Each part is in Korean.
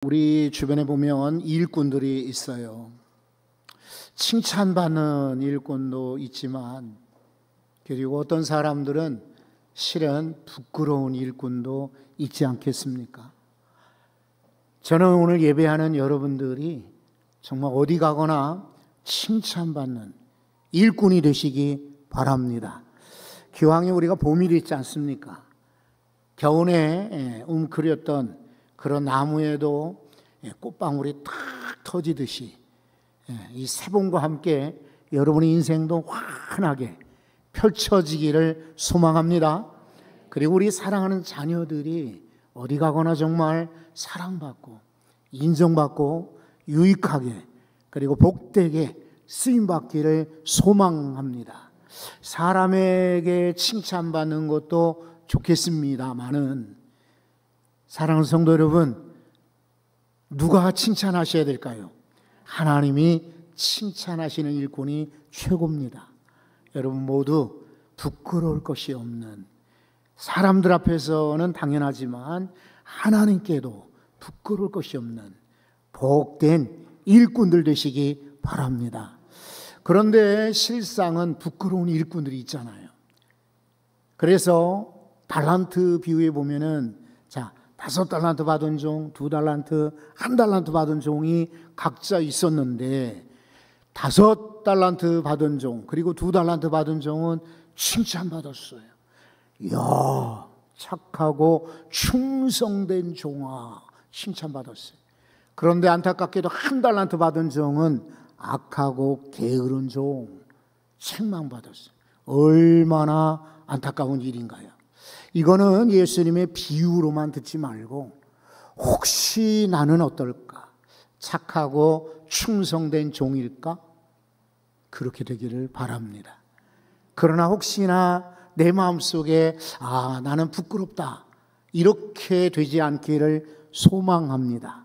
우리 주변에 보면 일꾼들이 있어요. 칭찬받는 일꾼도 있지만, 그리고 어떤 사람들은 실은 부끄러운 일꾼도 있지 않겠습니까? 저는 오늘 예배하는 여러분들이 정말 어디 가거나 칭찬받는 일꾼이 되시기 바랍니다. 기왕에 우리가 봄이 있지 않습니까? 겨우내 웅크렸던 그런 나무에도 꽃방울이 탁 터지듯이 이 새봄과 함께 여러분의 인생도 환하게 펼쳐지기를 소망합니다. 그리고 우리 사랑하는 자녀들이 어디 가거나 정말 사랑받고 인정받고 유익하게 그리고 복되게 쓰임받기를 소망합니다. 사람에게 칭찬받는 것도 좋겠습니다마는 사랑하는 성도 여러분, 누가 칭찬하셔야 될까요? 하나님이 칭찬하시는 일꾼이 최고입니다. 여러분 모두 부끄러울 것이 없는, 사람들 앞에서는 당연하지만 하나님께도 부끄러울 것이 없는 복된 일꾼들 되시기 바랍니다. 그런데 실상은 부끄러운 일꾼들이 있잖아요. 그래서 달란트 비유에 보면은 5달란트 받은 종, 2달란트, 1달란트 받은 종이 각자 있었는데 5달란트 받은 종, 그리고 2달란트 받은 종은 칭찬받았어요. 이야, 착하고 충성된 종아, 칭찬받았어요. 그런데 안타깝게도 1달란트 받은 종은 악하고 게으른 종, 책망받았어요. 얼마나 안타까운 일인가요? 이거는 예수님의 비유로만 듣지 말고 혹시 나는 어떨까? 착하고 충성된 종일까? 그렇게 되기를 바랍니다. 그러나 혹시나 내 마음속에 나는 부끄럽다 이렇게 되지 않기를 소망합니다.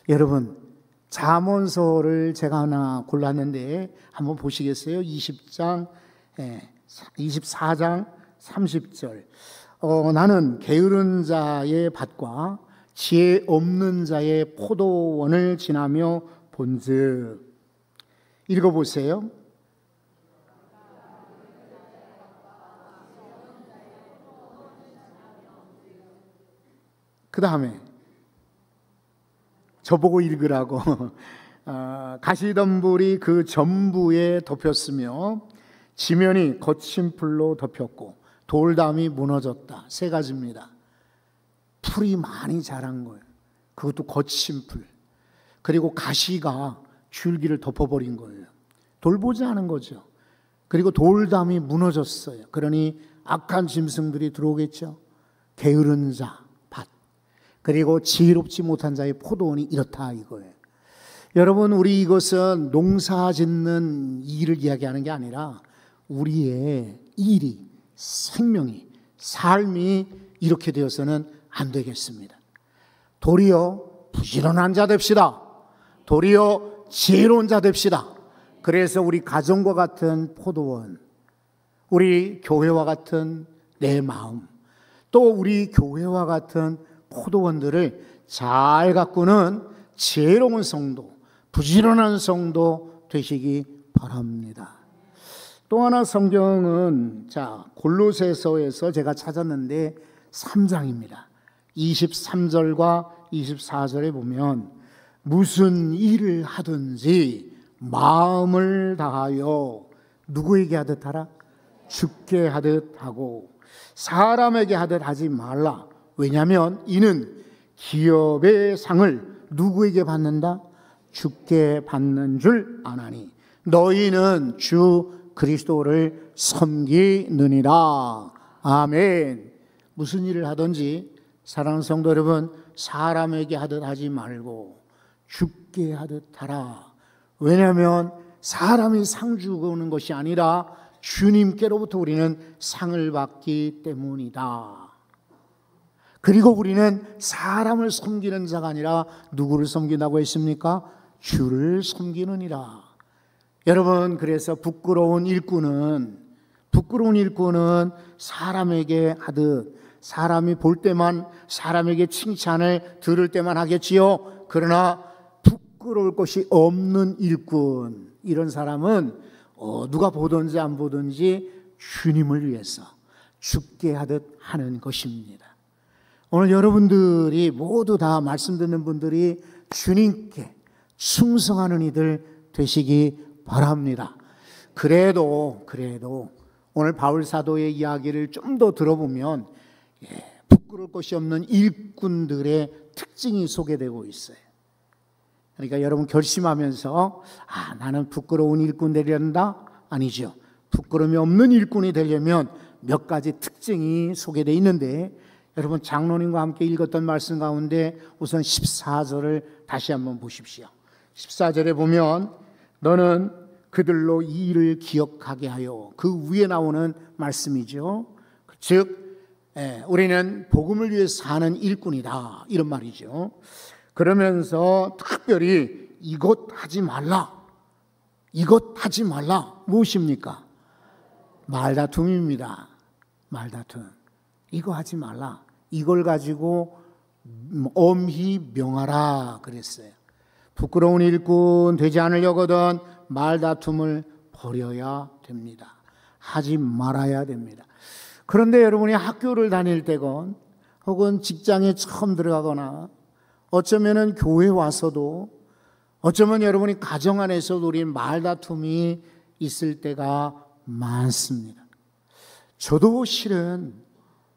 여러분, 잠언서를 제가 하나 골랐는데 한번 보시겠어요? 24장 30절. 나는 게으른 자의 밭과 지혜 없는 자의 포도원을 지나며 본즉. 읽어보세요. 그 다음에 저보고 읽으라고. 가시덤불이 그 전부에 덮였으며 지면이 거친 풀로 덮였고 돌담이 무너졌다. 3가지입니다. 풀이 많이 자란 거예요. 그것도 거친 풀. 그리고 가시가 줄기를 덮어버린 거예요. 돌보지 않은 거죠. 그리고 돌담이 무너졌어요. 그러니 악한 짐승들이 들어오겠죠. 게으른 자, 밭. 그리고 지혜롭지 못한 자의 포도원이 이렇다 이거예요. 여러분, 우리 이것은 농사 짓는 일을 이야기하는 게 아니라 우리의 일이, 생명이, 삶이 이렇게 되어서는 안 되겠습니다. 도리어 부지런한 자 됩시다. 도리어 지혜로운 자 됩시다. 그래서 우리 가정과 같은 포도원, 우리 교회와 같은 내 마음, 또 우리 교회와 같은 포도원들을 잘 가꾸는 지혜로운 성도, 부지런한 성도 되시기 바랍니다. 또 하나 성경은 골로새서에서 제가 찾았는데 3장입니다. 23절과 24절에 보면 무슨 일을 하든지 마음을 다하여 누구에게 하듯 하라? 주께 하듯 하고 사람에게 하듯 하지 말라. 왜냐하면 이는 기업의 상을 누구에게 받는다? 주께 받는 줄 아나니 너희는 주 그리스도를 섬기느니라. 아멘. 무슨 일을 하든지 사랑하는 성도 여러분, 사람에게 하듯 하지 말고 주께 하듯 하라. 왜냐하면 사람이 상 주고 오는 것이 아니라 주님께로부터 우리는 상을 받기 때문이다. 그리고 우리는 사람을 섬기는 자가 아니라 누구를 섬긴다고 했습니까? 주를 섬기느니라. 여러분, 그래서 부끄러운 일꾼은 사람에게 하듯, 사람이 볼 때만, 사람에게 칭찬을 들을 때만 하겠지요. 그러나 부끄러울 것이 없는 일꾼, 이런 사람은 누가 보든지 안 보든지 주님을 위해서 죽게 하듯 하는 것입니다. 오늘 여러분들이 모두 다 말씀 듣는 분들이 주님께 충성하는 이들 되시기 바랍니다. 그래도 오늘 바울 사도의 이야기를 좀 더 들어보면 부끄러울 것이 없는 일꾼들의 특징이 소개되고 있어요. 그러니까 여러분 결심하면서 나는 부끄러운 일꾼 되려는다? 아니죠. 부끄러움이 없는 일꾼이 되려면 몇 가지 특징이 소개되어 있는데, 여러분 장로님과 함께 읽었던 말씀 가운데 우선 14절을 다시 한번 보십시오. 14절에 보면 너는 그들로 이 일을 기억하게 하여, 그 위에 나오는 말씀이죠. 즉 우리는 복음을 위해 사는 일꾼이다, 이런 말이죠. 그러면서 특별히 이것 하지 말라. 무엇입니까? 말다툼입니다. 말다툼. 이거 하지 말라. 이걸 가지고 엄히 명하라 그랬어요. 부끄러운 일꾼 되지 않으려거든 말다툼을 버려야 됩니다. 하지 말아야 됩니다. 그런데 여러분이 학교를 다닐 때건 혹은 직장에 처음 들어가거나 어쩌면은 교회 와서도, 어쩌면 여러분이 가정 안에서도 우리 말다툼이 있을 때가 많습니다. 저도 실은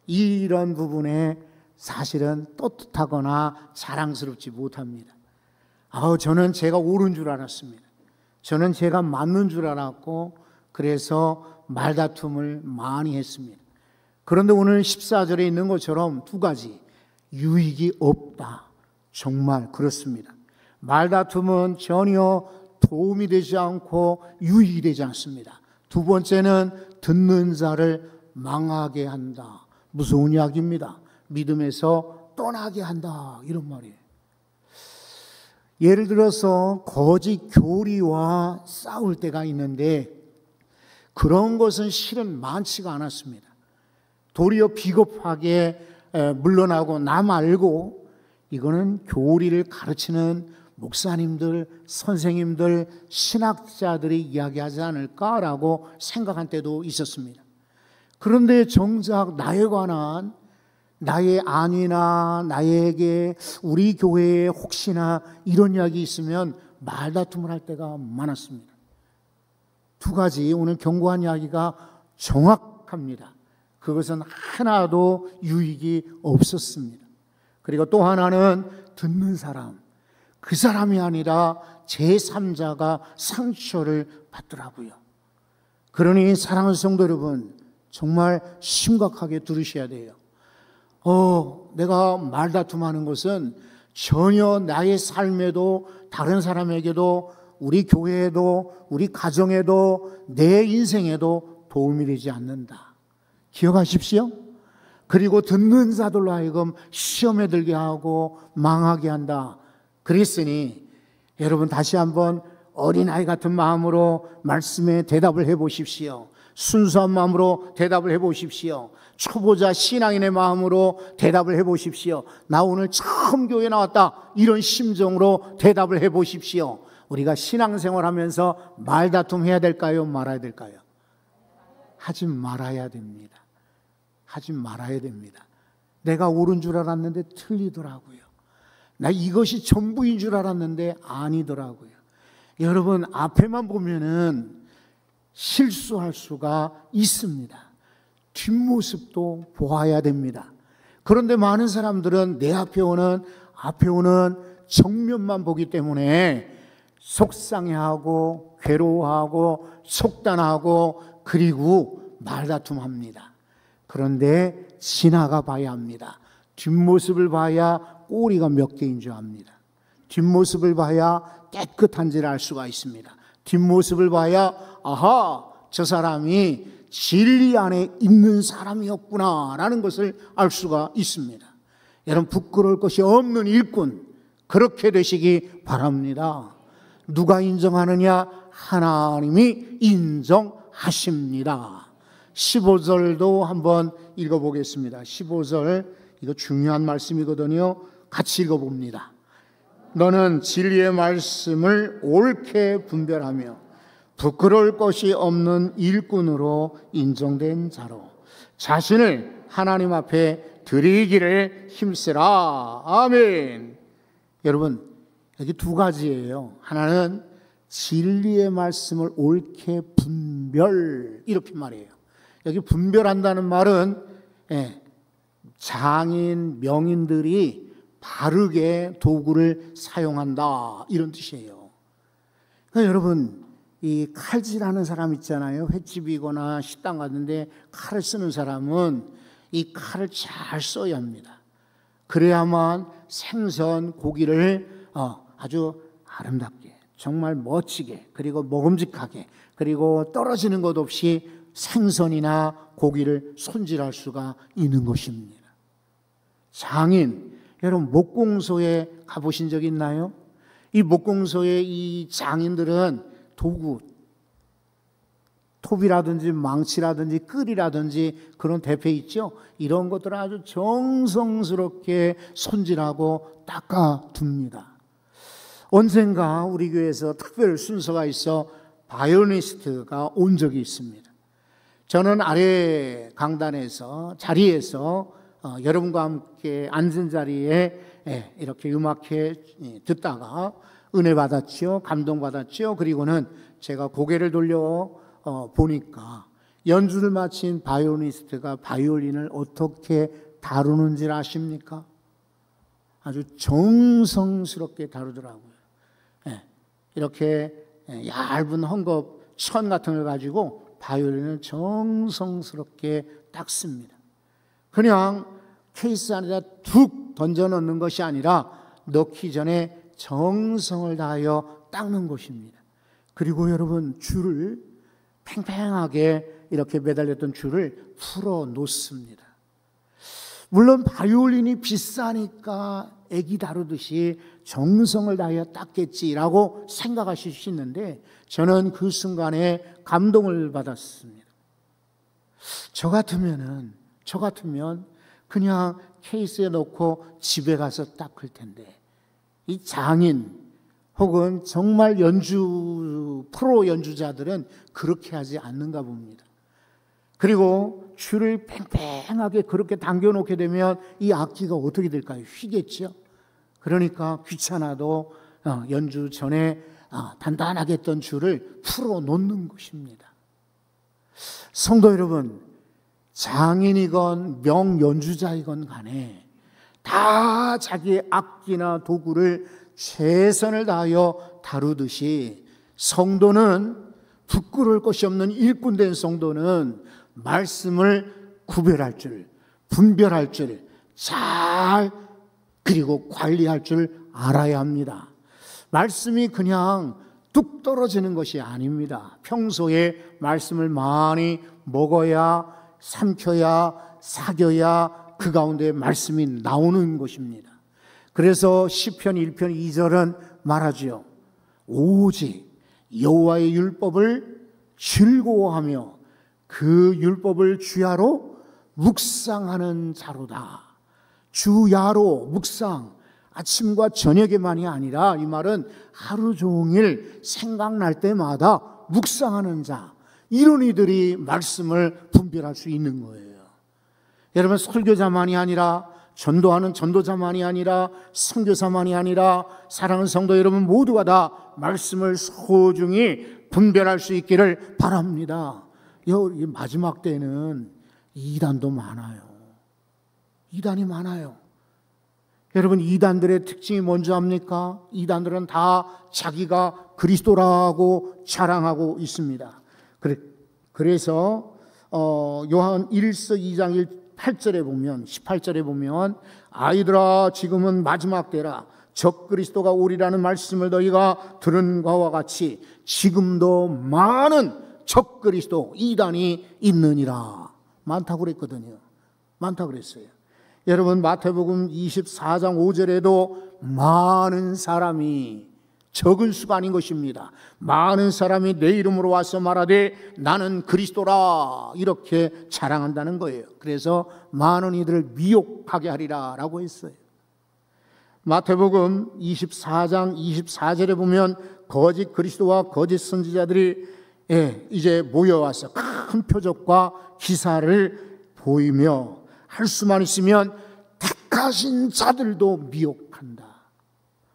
이런 부분에 사실은 떳떳하거나 자랑스럽지 못합니다. 저는 제가 옳은 줄 알았습니다. 저는 제가 맞는 줄 알았고, 그래서 말다툼을 많이 했습니다. 그런데 오늘 14절에 있는 것처럼 두 가지, 유익이 없다. 정말 그렇습니다. 말다툼은 전혀 도움이 되지 않고 유익이 되지 않습니다. 두 번째는 듣는 자를 망하게 한다. 무서운 이야기입니다. 믿음에서 떠나게 한다, 이런 말이에요. 예를 들어서 거짓 교리와 싸울 때가 있는데, 그런 것은 실은 많지가 않았습니다. 도리어 비겁하게 물러나고 나 말고, 이거는 교리를 가르치는 목사님들, 선생님들, 신학자들이 이야기하지 않을까라고 생각한 때도 있었습니다. 그런데 정작 나에 관한, 나의 안위나 나에게 우리 교회에 혹시나 이런 이야기 있으면 말다툼을 할 때가 많았습니다. 두 가지 오늘 경고한 이야기가 정확합니다. 그것은 하나도 유익이 없었습니다. 그리고 또 하나는 듣는 사람, 그 사람이 아니라 제3자가 상처를 받더라고요. 그러니 사랑하는 성도 여러분, 정말 심각하게 들으셔야 돼요. 내가 말다툼하는 것은 전혀 나의 삶에도, 다른 사람에게도, 우리 교회에도, 우리 가정에도, 내 인생에도 도움이 되지 않는다. 기억하십시오. 그리고 듣는 자들로 하여금 시험에 들게 하고 망하게 한다. 그랬으니 여러분 다시 한번 어린아이 같은 마음으로 말씀에 대답을 해보십시오. 순수한 마음으로 대답을 해보십시오. 초보자 신앙인의 마음으로 대답을 해보십시오. 나 오늘 처음 교회 나왔다, 이런 심정으로 대답을 해보십시오. 우리가 신앙생활하면서 말다툼 해야 될까요? 말아야 될까요? 하지 말아야 됩니다. 하지 말아야 됩니다. 내가 옳은 줄 알았는데 틀리더라고요. 나 이것이 전부인 줄 알았는데 아니더라고요. 여러분, 앞에만 보면은 실수할 수가 있습니다. 뒷모습도 보아야 됩니다. 그런데 많은 사람들은 내 앞에 오는 정면만 보기 때문에 속상해하고 괴로워하고 속단하고 그리고 말다툼합니다. 그런데 지나가 봐야 합니다. 뒷모습을 봐야 꼬리가 몇 개인 줄 압니다. 뒷모습을 봐야 깨끗한지를 알 수가 있습니다. 뒷모습을 봐야 저 사람이 진리 안에 있는 사람이었구나라는 것을 알 수가 있습니다. 여러분, 부끄러울 것이 없는 일꾼, 그렇게 되시기 바랍니다. 누가 인정하느냐? 하나님이 인정하십니다. 15절도 한번 읽어보겠습니다. 15절, 이거 중요한 말씀이거든요. 같이 읽어봅니다. 너는 진리의 말씀을 옳게 분별하며 부끄러울 것이 없는 일꾼으로 인정된 자로 자신을 하나님 앞에 드리기를 힘쓰라. 아멘. 여러분, 여기 두 가지예요. 하나는 진리의 말씀을 옳게 분별, 이렇게 말해요. 여기 분별한다는 말은 장인, 명인들이 바르게 도구를 사용한다, 이런 뜻이에요. 그러니까 여러분, 이 칼질하는 사람 있잖아요. 횟집이거나 식당 갔는데 칼을 쓰는 사람은 이 칼을 잘 써야 합니다. 그래야만 생선, 고기를 아주 아름답게, 정말 멋지게, 그리고 먹음직하게, 그리고 떨어지는 것 없이 생선이나 고기를 손질할 수가 있는 것입니다. 장인, 여러분 목공소에 가보신 적 있나요? 이 목공소의 이 장인들은 도구, 톱이라든지 망치라든지 끌이라든지 그런 대패 있죠? 이런 것들을 아주 정성스럽게 손질하고 닦아둡니다. 언젠가 우리 교회에서 특별 순서가 있어 바이올리니스트가 온 적이 있습니다. 저는 아래 강단에서 자리에서 여러분과 함께 앉은 자리에 이렇게 음악회 듣다가 은혜 받았죠. 감동 받았죠. 그리고는 제가 고개를 돌려 보니까 연주를 마친 바이올리니스트가 바이올린을 어떻게 다루는지 아십니까? 아주 정성스럽게 다루더라고요. 이렇게 얇은 헝겊 천 같은 걸 가지고 바이올린을 정성스럽게 닦습니다. 그냥 케이스 안에다 툭 던져 넣는 것이 아니라 넣기 전에 정성을 다하여 닦는 것입니다. 그리고 여러분, 줄을 팽팽하게 이렇게 매달렸던 줄을 풀어 놓습니다. 물론 바이올린이 비싸니까 애기 다루듯이 정성을 다하여 닦겠지라고 생각하실 수 있는데 저는 그 순간에 감동을 받았습니다. 저 같으면 그냥 케이스에 넣고 집에 가서 닦을 텐데 이 장인 혹은 정말 프로 연주자들은 그렇게 하지 않는가 봅니다. 그리고 줄을 팽팽하게 그렇게 당겨놓게 되면 이 악기가 어떻게 될까요? 휘겠죠. 그러니까 귀찮아도 연주 전에 단단하게 했던 줄을 풀어놓는 것입니다. 성도 여러분, 장인이건 명연주자이건 간에 다 자기의 악기나 도구를 최선을 다하여 다루듯이 성도는 부끄러울 것이 없는 일꾼된 성도는 말씀을 구별할 줄, 분별할 줄, 잘 그리고 관리할 줄 알아야 합니다. 말씀이 그냥 뚝 떨어지는 것이 아닙니다. 평소에 말씀을 많이 먹어야, 삼켜야, 사겨야 그 가운데 말씀이 나오는 것입니다. 그래서 시편 1편 2절은 말하지요. 오직 여호와의 율법을 즐거워하며 그 율법을 주야로 묵상하는 자로다. 주야로 묵상, 아침과 저녁에만이 아니라 이 말은 하루 종일 생각날 때마다 묵상하는 자, 이런 이들이 말씀을 분별할 수 있는 거예요. 여러분, 설교자만이 아니라, 전도하는 전도자만이 아니라, 선교사만이 아니라 사랑하는 성도 여러분 모두가 다 말씀을 소중히 분별할 수 있기를 바랍니다. 이 마지막 때는 이단도 많아요. 이단이 많아요. 여러분, 이단들의 특징이 뭔지 압니까? 이단들은 다 자기가 그리스도라고 자랑하고 있습니다. 그래서 요한 1서 2장 8절에 보면, 18절에 보면 아이들아 지금은 마지막 때라 적그리스도가 오리라는 말씀을 너희가 들은 것과 같이 지금도 많은 적그리스도 이단이 있느니라. 많다고 그랬거든요. 많다고 그랬어요. 여러분, 마태복음 24장 5절에도 많은 사람이, 적은 수가 아닌 것입니다. 많은 사람이 내 이름으로 와서 말하되 나는 그리스도라 이렇게 자랑한다는 거예요. 그래서 많은 이들을 미혹하게 하리라 라고 했어요. 마태복음 24장 24절에 보면 거짓 그리스도와 거짓 선지자들이 이제 모여와서 큰 표적과 기사를 보이며 할 수만 있으면 택하신 자들도 미혹한다.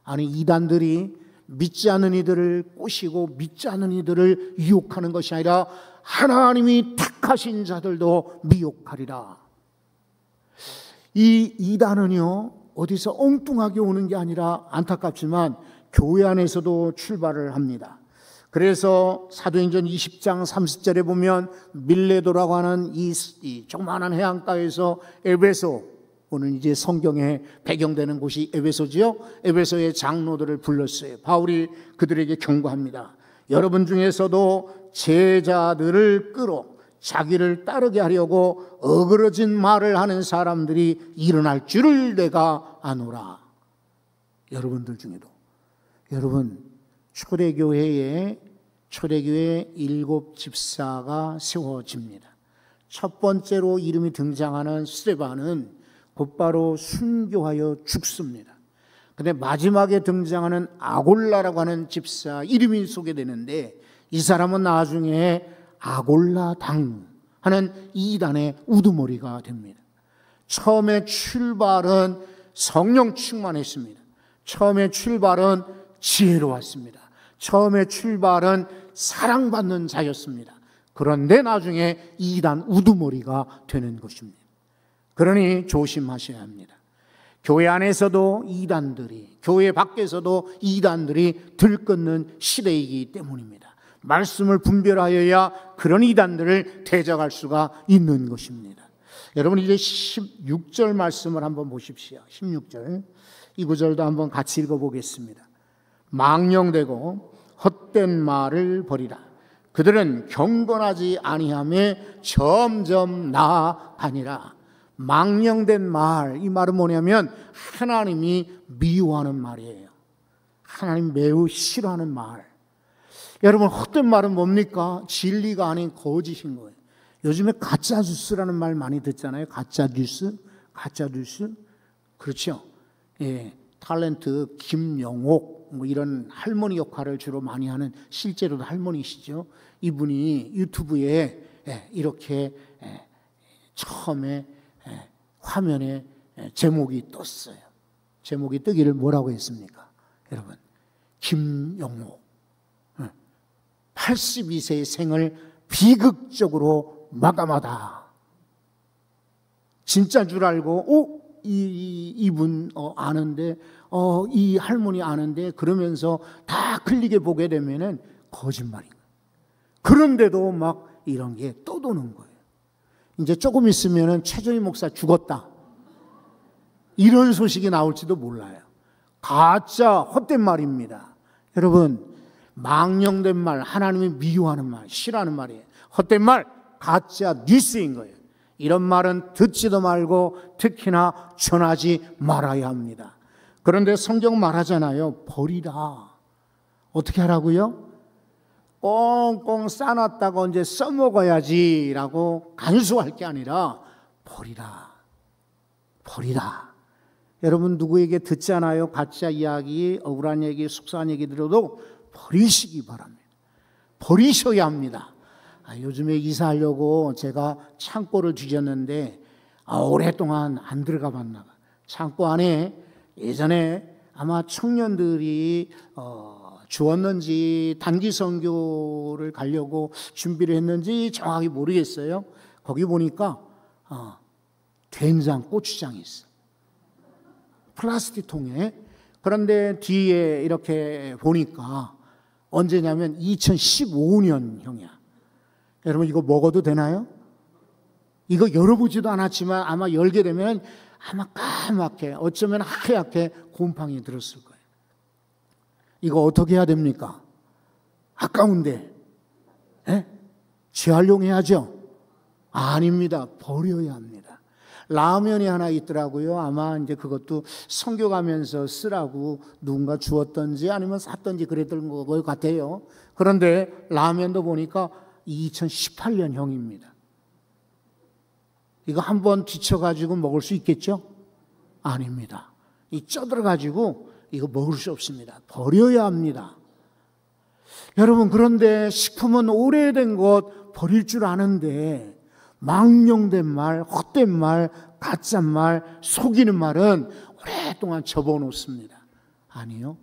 아니, 이단들이 믿지 않는 이들을 꼬시고 믿지 않는 이들을 유혹하는 것이 아니라 하나님이 택하신 자들도 미혹하리라. 이 이단은요, 어디서 엉뚱하게 오는 게 아니라 안타깝지만 교회 안에서도 출발을 합니다. 그래서 사도행전 20장 30절에 보면 밀레도라고 하는 이 조그마한 해안가에서 에베소, 오늘 이제 성경에 배경되는 곳이 에베소지요. 에베소의 장로들을 불렀어요. 바울이 그들에게 경고합니다. 여러분 중에서도 제자들을 끌어 자기를 따르게 하려고 어그러진 말을 하는 사람들이 일어날 줄을 내가 아노라. 여러분들 중에도, 여러분 초대교회에 7 집사가 세워집니다. 첫 번째로 이름이 등장하는 스데반은 곧바로 순교하여 죽습니다. 근데 마지막에 등장하는 아골라라고 하는 집사 이름이 소개되는데, 이 사람은 나중에 아골라당 하는 이단의 우두머리가 됩니다. 처음에 출발은 성령 충만했습니다. 처음에 출발은 지혜로웠습니다. 처음에 출발은 사랑받는 자였습니다. 그런데 나중에 이단 우두머리가 되는 것입니다. 그러니 조심하셔야 합니다. 교회 안에서도 이단들이, 교회 밖에서도 이단들이 들끓는 시대이기 때문입니다. 말씀을 분별하여야 그런 이단들을 대적할 수가 있는 것입니다. 여러분, 이제 16절 말씀을 한번 보십시오. 16절 이 구절도 한번 같이 읽어보겠습니다. 망령되고 헛된 말을 버리라. 그들은 경건하지 아니하며 점점 나아가니라. 망령된 말, 이 말은 뭐냐면 하나님이 미워하는 말이에요. 하나님 매우 싫어하는 말. 여러분, 헛된 말은 뭡니까? 진리가 아닌 거짓인 거예요. 요즘에 가짜 뉴스라는 말 많이 듣잖아요. 가짜 뉴스, 가짜 뉴스. 그렇죠. 예, 탤런트 김영옥 뭐 이런 할머니 역할을 주로 많이 하는, 실제로도 할머니시죠. 이분이 유튜브에 이렇게 처음에 화면에 제목이 떴어요. 제목이 뜨기를 뭐라고 했습니까? 여러분, 김영옥 82세의 생을 비극적으로 마감하다. 진짜인 줄 알고 이분 아는데 이 할머니 아는데 그러면서 다 클릭해 보게 되면은 거짓말인 거예요. 그런데도 막 이런 게 떠도는 거예요. 이제 조금 있으면은 최정희 목사 죽었다, 이런 소식이 나올지도 몰라요. 가짜 헛된 말입니다. 여러분, 망령된 말, 하나님이 미워하는 말, 싫어하는 말이에요. 헛된 말, 가짜 뉴스인 거예요. 이런 말은 듣지도 말고 특히나 전하지 말아야 합니다. 그런데 성경 말하잖아요. 버리라. 어떻게 하라고요? 꽁꽁 싸놨다가 이제 써먹어야지라고 간수할 게 아니라 버리라. 버리라. 여러분, 누구에게 듣지 않아요? 가짜 이야기, 억울한 얘기, 속상한 얘기 들어도 버리시기 바랍니다. 버리셔야 합니다. 요즘에 이사하려고 제가 창고를 뒤졌는데 오랫동안 안 들어가 봤나 봐. 창고 안에 예전에 아마 청년들이 주었는지 단기 선교를 가려고 준비를 했는지 정확히 모르겠어요. 거기 보니까 된장, 고추장이 있어. 플라스틱 통에. 그런데 뒤에 이렇게 보니까 언제냐면 2015년형이야. 여러분, 이거 먹어도 되나요? 이거 열어보지도 않았지만 아마 열게 되면 아마 까맣게, 어쩌면 하얗게 곰팡이 들었을 거예요. 이거 어떻게 해야 됩니까? 아까운데 재활용해야죠? 아닙니다. 버려야 합니다. 라면이 하나 있더라고요. 아마 이제 그것도 선교 가면서 쓰라고 누군가 주었던지 아니면 샀던지 그랬던 것 같아요. 그런데 라면도 보니까 2018년형입니다. 이거 한번 뒤쳐가지고 먹을 수 있겠죠? 아닙니다. 이 쪄들어가지고 이거 먹을 수 없습니다. 버려야 합니다. 여러분, 그런데 식품은 오래된 것 버릴 줄 아는데 망령된 말, 헛된 말, 가짜 말, 속이는 말은 오랫동안 접어놓습니다. 아니요.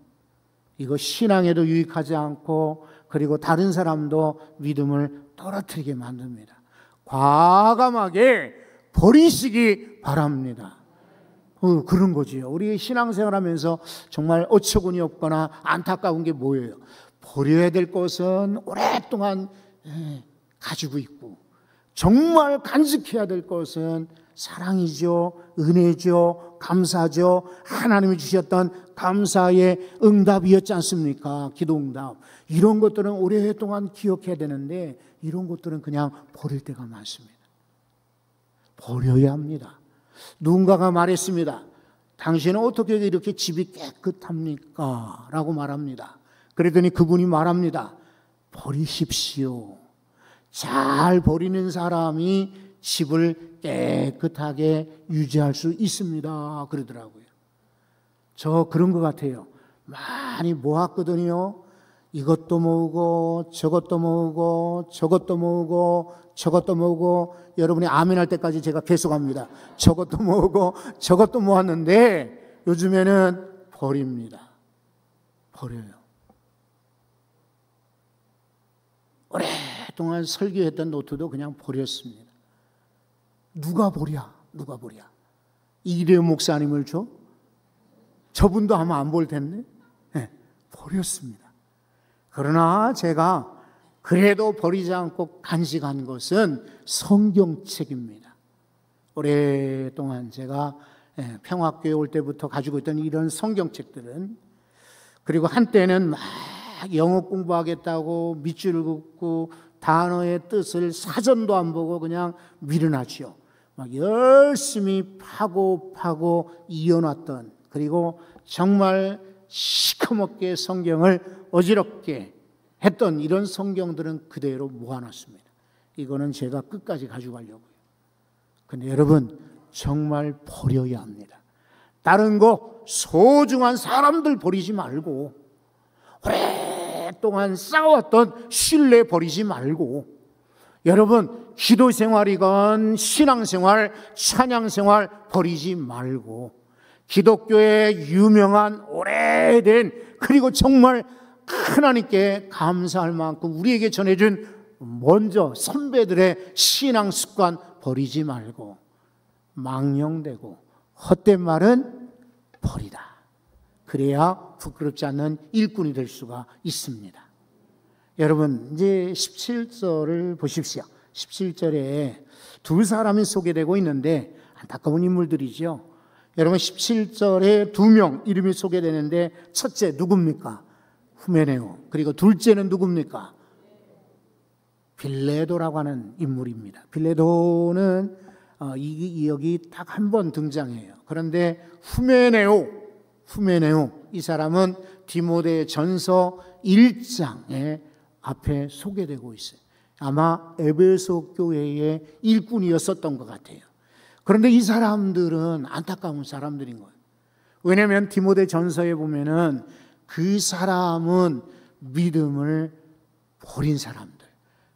이거 신앙에도 유익하지 않고 그리고 다른 사람도 믿음을 떨어뜨리게 만듭니다. 과감하게 버리시기 바랍니다. 그런 거지요. 우리 신앙생활 하면서 정말 어처구니 없거나 안타까운 게 뭐예요? 버려야 될 것은 오랫동안 가지고 있고 정말 간직해야 될 것은 사랑이죠, 은혜죠, 감사죠. 하나님이 주셨던 감사의 응답이었지 않습니까? 기도 응답. 이런 것들은 오랫동안 기억해야 되는데 이런 것들은 그냥 버릴 때가 많습니다. 버려야 합니다. 누군가가 말했습니다. 당신은 어떻게 이렇게 집이 깨끗합니까? 라고 말합니다. 그랬더니 그분이 말합니다. 버리십시오. 잘 버리는 사람이 집을 깨끗하게 유지할 수 있습니다. 그러더라고요. 저 그런 것 같아요. 많이 모았거든요. 이것도 모으고 저것도 모으고 저것도 모으고 저것도 모으고 여러분이 아멘 할 때까지 제가 계속합니다. 저것도 모으고 저것도 모았는데 요즘에는 버립니다. 버려요. 오랫동안 설교했던 노트도 그냥 버렸습니다. 누가 버려? 누가 버려? 이대호 목사님을 줘? 저분도 아마 안 볼 텐데 네, 버렸습니다. 그러나 제가 그래도 버리지 않고 간직한 것은 성경책입니다. 오랫동안 제가 평화교회 올 때부터 가지고 있던 이런 성경책들은 그리고 한때는 막 영어 공부하겠다고 밑줄을 긋고 단어의 뜻을 사전도 안 보고 그냥 밀어놨죠. 막 열심히 파고 이어놨던 그리고 정말 시커멓게 성경을 어지럽게 했던 이런 성경들은 그대로 모아놨습니다. 이거는 제가 끝까지 가져가려고요. 근데 여러분 정말 버려야 합니다. 다른 거 소중한 사람들 버리지 말고 오랫동안 쌓아왔던 신뢰 버리지 말고 여러분 기도 생활이건 신앙생활, 찬양생활 버리지 말고 기독교의 유명한 오래된 그리고 정말 하나님께 감사할 만큼 우리에게 전해준 먼저 선배들의 신앙 습관 버리지 말고 망령되고 헛된 말은 버리다. 그래야 부끄럽지 않는 일꾼이 될 수가 있습니다. 여러분 이제 17절을 보십시오. 17절에 두 사람이 소개되고 있는데 안타까운 인물들이죠. 여러분 17절에 두 명 이름이 소개되는데 첫째 누굽니까? 후메네오. 그리고 둘째는 누굽니까? 빌레도라고 하는 인물입니다. 빌레도는 여기 딱 한 번 등장해요. 그런데 후메네오 이 사람은 디모데 전서 1장에 앞에 소개되고 있어요. 아마 에베소 교회의 일꾼이었었던 것 같아요. 그런데 이 사람들은 안타까운 사람들인 거예요. 왜냐하면 디모데 전서에 보면은 그 사람은 믿음을 버린 사람들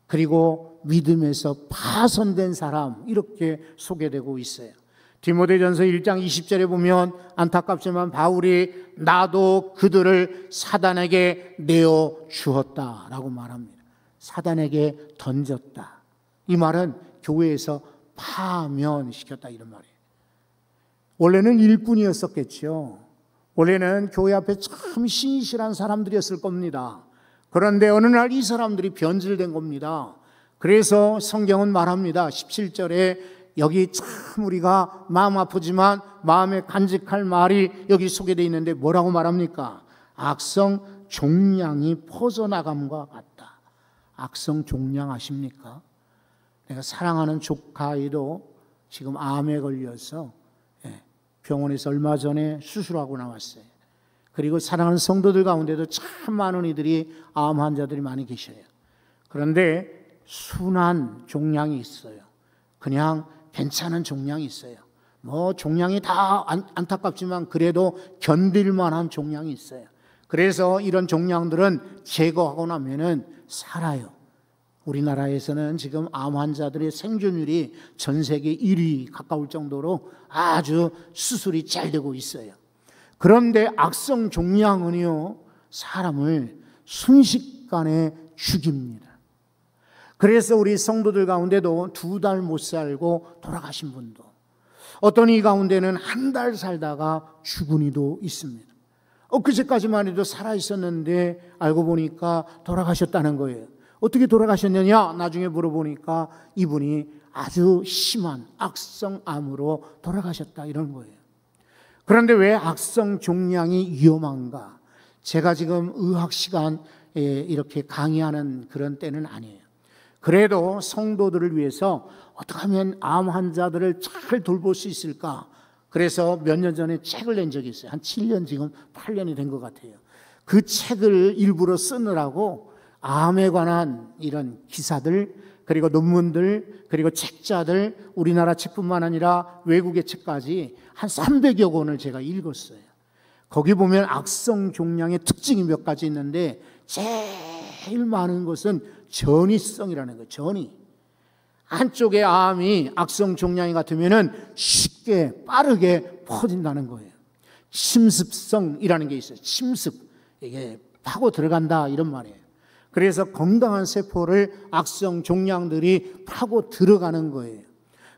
그리고 믿음에서 파손된 사람 이렇게 소개되고 있어요. 디모데전서 1장 20절에 보면 안타깝지만 바울이 나도 그들을 사단에게 내어 주었다라고 말합니다. 사단에게 던졌다. 이 말은 교회에서 파면시켰다 이런 말이에요. 원래는 일꾼이었었겠죠. 원래는 교회 앞에 참 신실한 사람들이었을 겁니다. 그런데 어느 날 이 사람들이 변질된 겁니다. 그래서 성경은 말합니다. 17절에 여기 참 우리가 마음 아프지만 마음에 간직할 말이 여기 소개되어 있는데 뭐라고 말합니까? 악성 종양이 퍼져나감과 같다. 악성 종양 아십니까? 내가 사랑하는 조카아이도 지금 암에 걸려서 병원에서 얼마 전에 수술하고 나왔어요. 그리고 사랑하는 성도들 가운데도 참 많은 이들이 암 환자들이 많이 계셔요. 그런데 순한 종양이 있어요. 그냥 괜찮은 종양이 있어요. 종양이 다 안타깝지만 그래도 견딜만한 종양이 있어요. 그래서 이런 종양들은 제거하고 나면은 살아요. 우리나라에서는 지금 암 환자들의 생존율이 전 세계 1위 가까울 정도로 아주 수술이 잘 되고 있어요. 그런데 악성 종양은요, 사람을 순식간에 죽입니다. 그래서 우리 성도들 가운데도 2달 못 살고 돌아가신 분도, 어떤 이 가운데는 1달 살다가 죽은 이도 있습니다. 엊그제까지만 해도 살아있었는데 알고 보니까 돌아가셨다는 거예요. 어떻게 돌아가셨느냐? 나중에 물어보니까 이분이 아주 심한 악성암으로 돌아가셨다, 이런 거예요. 그런데 왜 악성 종양이 위험한가? 제가 지금 의학 시간에 이렇게 강의하는 그런 때는 아니에요. 그래도 성도들을 위해서 어떻게 하면 암 환자들을 잘 돌볼 수 있을까? 그래서 몇 년 전에 책을 낸 적이 있어요. 한 7년, 지금 8년이 된 것 같아요. 그 책을 일부러 쓰느라고 암에 관한 이런 기사들, 그리고 논문들, 그리고 책자들, 우리나라 책뿐만 아니라 외국의 책까지 한 300여 권을 제가 읽었어요. 거기 보면 악성 종양의 특징이 몇 가지 있는데 제일 많은 것은 전이성이라는 거예요. 전이. 한쪽의 암이 악성 종양이 같으면은 쉽게 빠르게 퍼진다는 거예요. 침습성이라는 게 있어요. 침습. 이게 파고 들어간다, 이런 말이에요. 그래서 건강한 세포를 악성 종양들이 파고 들어가는 거예요.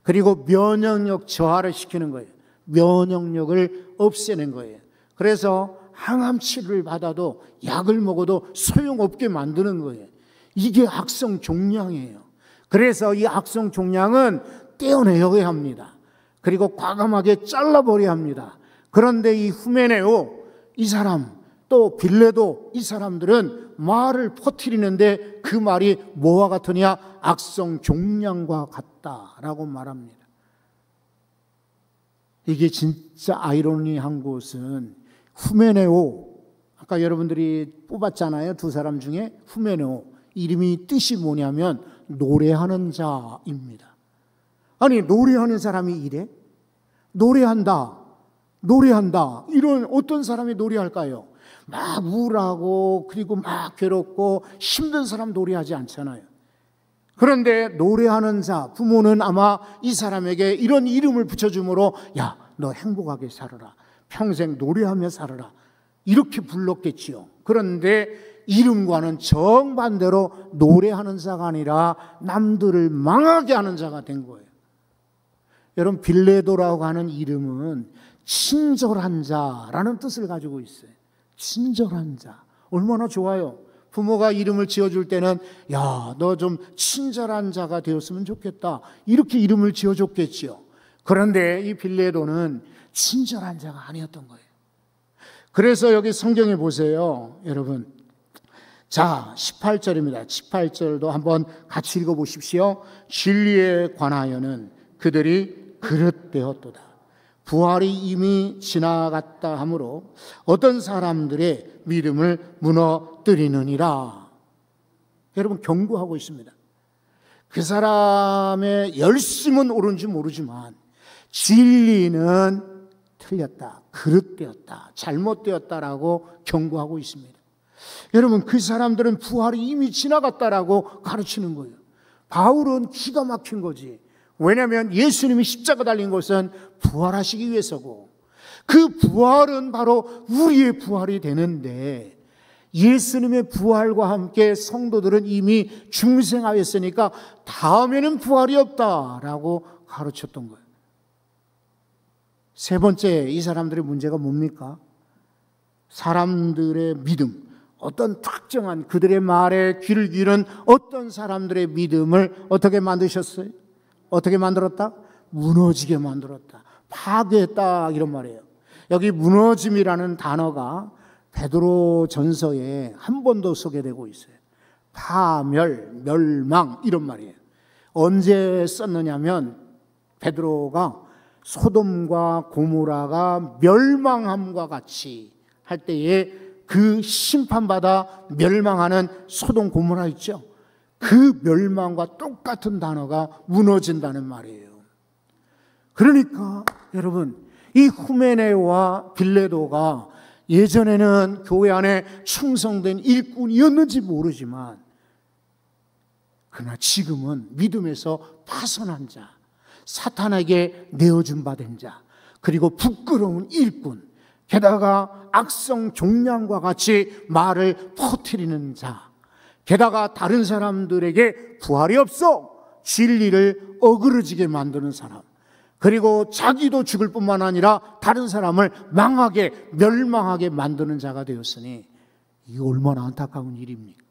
그리고 면역력 저하를 시키는 거예요. 면역력을 없애는 거예요. 그래서 항암 치료를 받아도 약을 먹어도 소용없게 만드는 거예요. 이게 악성 종양이에요. 그래서 이 악성 종양은 떼어내야 합니다. 그리고 과감하게 잘라버려야 합니다. 그런데 이 후메네오, 이 사람, 또 빌레도, 이 사람들은 말을 퍼뜨리는데 그 말이 뭐와 같으냐? 악성 종양과 같다라고 말합니다. 이게 진짜 아이러니한 것은 후메네오, 아까 여러분들이 뽑았잖아요. 2사람 중에 후메네오, 이름이 뜻이 뭐냐면 노래하는 자입니다. 아니, 노래하는 사람이 이래? 노래한다. 이런 어떤 사람이 노래할까요? 막 우울하고 그리고 막 괴롭고 힘든 사람 노래하지 않잖아요. 그런데 노래하는 자, 부모는 아마 이 사람에게 이런 이름을 붙여주므로 야, 너 행복하게 살아라. 평생 노래하며 살아라. 이렇게 불렀겠지요. 그런데 이름과는 정반대로 노래하는 자가 아니라 남들을 망하게 하는 자가 된 거예요. 여러분, 빌레도라고 하는 이름은 친절한 자라는 뜻을 가지고 있어요. 친절한 자. 얼마나 좋아요. 부모가 이름을 지어줄 때는 야, 너 좀 친절한 자가 되었으면 좋겠다, 이렇게 이름을 지어줬겠지요. 그런데 이 빌레도는 친절한 자가 아니었던 거예요. 그래서 여기 성경에 보세요, 여러분. 자, 18절입니다. 18절도 한번 같이 읽어보십시오. 진리에 관하여는 그들이 그릇되었도다. 부활이 이미 지나갔다 하므로 어떤 사람들의 믿음을 무너뜨리느니라. 여러분, 경고하고 있습니다. 그 사람의 열심은 옳은지 모르지만 진리는 틀렸다, 그릇되었다, 잘못되었다라고 경고하고 있습니다. 여러분, 그 사람들은 부활이 이미 지나갔다라고 가르치는 거예요. 바울은 기가 막힌 거지. 왜냐하면 예수님이 십자가 달린 것은 부활하시기 위해서고, 그 부활은 바로 우리의 부활이 되는데, 예수님의 부활과 함께 성도들은 이미 중생하였으니까 다음에는 부활이 없다라고 가르쳤던 거예요. 세 번째, 이 사람들의 문제가 뭡니까? 사람들의 믿음, 어떤 특정한 그들의 말에 귀를 기울인 어떤 사람들의 믿음을 어떻게 만드셨어요? 어떻게 만들었다? 무너지게 만들었다, 파괴했다, 이런 말이에요. 여기 무너짐이라는 단어가 베드로 전서에 한 번 더 소개되고 있어요. 파멸, 멸망, 이런 말이에요. 언제 썼느냐면 베드로가 소돔과 고모라가 멸망함과 같이 할 때에 그 심판받아 멸망하는 소돔 고모라 있죠. 그 멸망과 똑같은 단어가 무너진다는 말이에요. 그러니까 여러분, 이 후메네와 빌레도가 예전에는 교회 안에 충성된 일꾼이었는지 모르지만, 그러나 지금은 믿음에서 파선한 자, 사탄에게 내어준 바 된 자, 그리고 부끄러운 일꾼, 게다가 악성 종량과 같이 말을 퍼뜨리는 자, 게다가 다른 사람들에게 부활이 없어 진리를 어그러지게 만드는 사람, 그리고 자기도 죽을 뿐만 아니라 다른 사람을 망하게, 멸망하게 만드는 자가 되었으니 이 얼마나 안타까운 일입니까?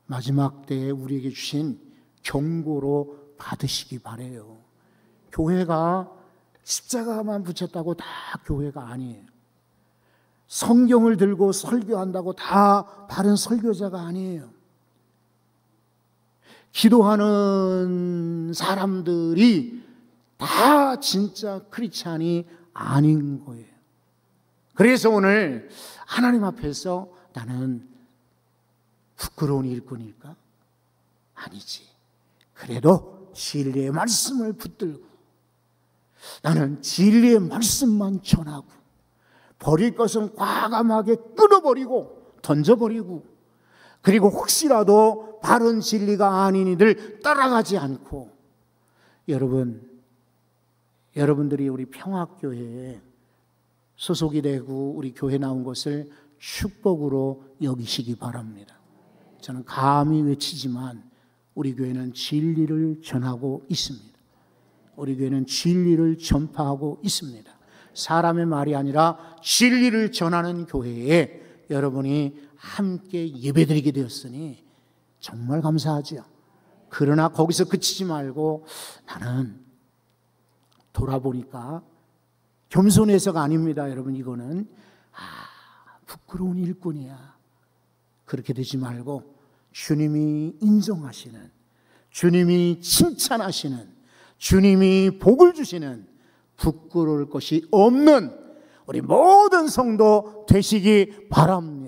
마지막 때에 우리에게 주신 경고로 받으시기 바라요. 교회가 십자가만 붙였다고 다 교회가 아니에요. 성경을 들고 설교한다고 다 바른 설교자가 아니에요. 기도하는 사람들이 다 진짜 크리스찬이 아닌 거예요. 그래서 오늘 하나님 앞에서 나는 부끄러운 일꾼일까? 아니지. 그래도 진리의 말씀을 붙들고 나는 진리의 말씀만 전하고 버릴 것은 과감하게 끊어버리고 던져버리고, 그리고 혹시라도 바른 진리가 아닌 이들 따라가지 않고, 여러분들이 우리 평화교회에 소속이 되고 우리 교회 나온 것을 축복으로 여기시기 바랍니다. 저는 감히 외치지만 우리 교회는 진리를 전하고 있습니다. 우리 교회는 진리를 전파하고 있습니다. 사람의 말이 아니라 진리를 전하는 교회에 여러분이 함께 예배드리게 되었으니 정말 감사하죠. 그러나 거기서 그치지 말고 나는 돌아보니까 겸손해서가 아닙니다. 여러분, 이거는 부끄러운 일꾼이야. 그렇게 되지 말고 주님이 인정하시는, 주님이 칭찬하시는, 주님이 복을 주시는 부끄러울 것이 없는 우리 모든 성도 되시기 바랍니다.